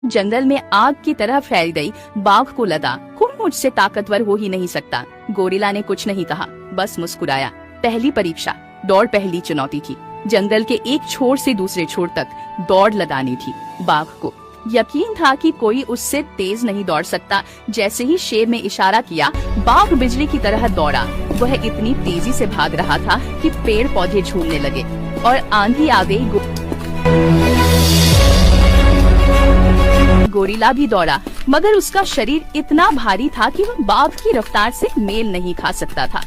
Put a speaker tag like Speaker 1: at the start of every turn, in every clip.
Speaker 1: जंगल में आग की तरह फैल गई। बाघ को लगा कोई मुझसे ताकतवर हो ही नहीं सकता। गोरिल्ला ने कुछ नहीं कहा, बस मुस्कुराया। पहली परीक्षा, दौड़ पहली चुनौती थी। जंगल के एक छोर से दूसरे छोर तक दौड़ लगानी थी। बाघ को यकीन था कि कोई उससे तेज नहीं दौड़ सकता। जैसे ही शेर ने इशारा किया, बाघ बिजली की तरह दौड़ा। वह इतनी तेजी से भाग रहा था कि पेड़ पौधे झूमने लगे और आंधी आ गई। गोरिल्ला भी दौड़ा, मगर उसका शरीर इतना भारी था कि वह बाघ की रफ्तार से मेल नहीं खा सकता था।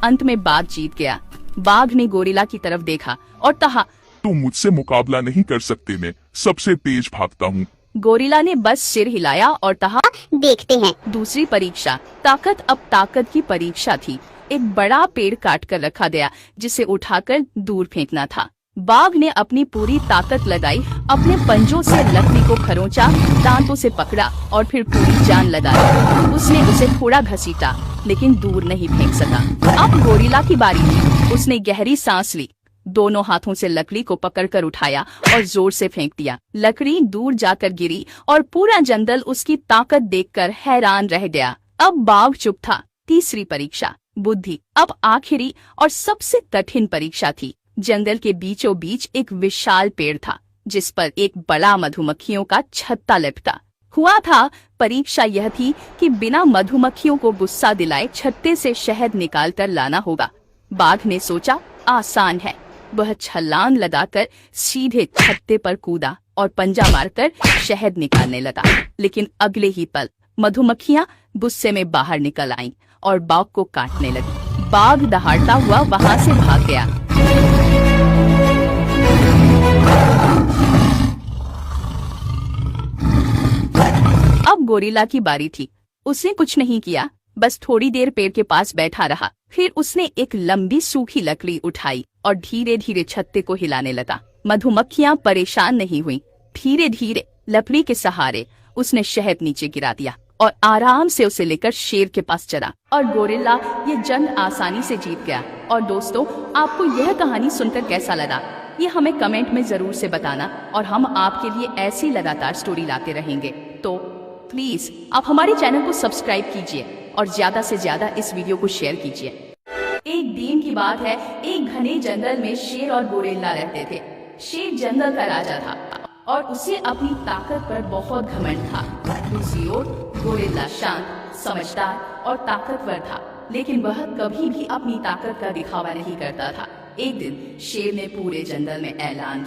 Speaker 1: अंत में बाघ जीत गया। बाघ ने गोरिल्ला की तरफ देखा और कहा,
Speaker 2: तुम मुझसे मुकाबला नहीं कर सकते, मैं सबसे तेज भागता हूँ।
Speaker 1: गोरिल्ला ने बस सिर हिलाया और कहा,
Speaker 3: देखते हैं।
Speaker 1: दूसरी परीक्षा, ताकत। अब ताकत की परीक्षा थी। एक बड़ा पेड़ काट कर रखा गया, जिसे उठाकर दूर फेंकना था। बाघ ने अपनी पूरी ताकत लगाई, अपने पंजों से लकड़ी को खरोंचा, दांतों से पकड़ा और फिर पूरी जान लगाई। उसने उसे थोड़ा घसीटा, लेकिन दूर नहीं फेंक सका। अब गोरिल्ला की बारी थी। उसने गहरी सांस ली, दोनों हाथों से लकड़ी को पकड़कर उठाया और जोर से फेंक दिया। लकड़ी दूर जाकर गिरी और पूरा जंगल उसकी ताकत देखकर हैरान रह गया। अब बाघ चुप था। तीसरी परीक्षा, बुद्धि। अब आखिरी और सबसे कठिन परीक्षा थी। जंगल के बीचों बीच एक विशाल पेड़ था, जिस पर एक बड़ा मधुमक्खियों का छत्ता लटका हुआ था। परीक्षा यह थी कि बिना मधुमक्खियों को गुस्सा दिलाए छत्ते से शहद निकाल कर लाना होगा। बाघ ने सोचा, आसान है। वह छलांग लगाकर सीधे छत्ते पर कूदा और पंजा मारकर शहद निकालने लगा। लेकिन अगले ही पल मधुमक्खियां गुस्से में बाहर निकल आईं और बाघ को काटने लगी। बाघ दहाड़ता हुआ वहां से भाग गया। अब गोरिल्ला की बारी थी। उसने कुछ नहीं किया, बस थोड़ी देर पेड़ के पास बैठा रहा। फिर उसने एक लंबी सूखी लकड़ी उठाई और धीरे धीरे छत्ते को हिलाने लगा। मधुमक्खियां परेशान नहीं हुईं। धीरे धीरे लकड़ी के सहारे उसने शहद नीचे गिरा दिया और आराम से उसे लेकर शेर के पास चला। और गोरिल्ला ये जंग आसानी से जीत गया। और दोस्तों, आपको यह कहानी सुनकर कैसा लगा, ये हमें कमेंट में जरूर से बताना। और हम आपके लिए ऐसी लगातार स्टोरी लाते रहेंगे। तो प्लीज आप हमारे चैनल को सब्सक्राइब कीजिए और ज्यादा से ज्यादा इस वीडियो को शेयर कीजिए। एक दिन की बात है, एक घने जंगल में शेर और गोरिल्ला रहते थे। शेर जंगल का राजा था और उसे अपनी ताकत पर बहुत घमंड था। दूसरी ओर गोरिल्ला शांत, समझदार और ताकतवर था, लेकिन वह कभी भी अपनी ताकत का दिखावा नहीं करता था। एक दिन शेर ने पूरे जंगल में ऐलान किया,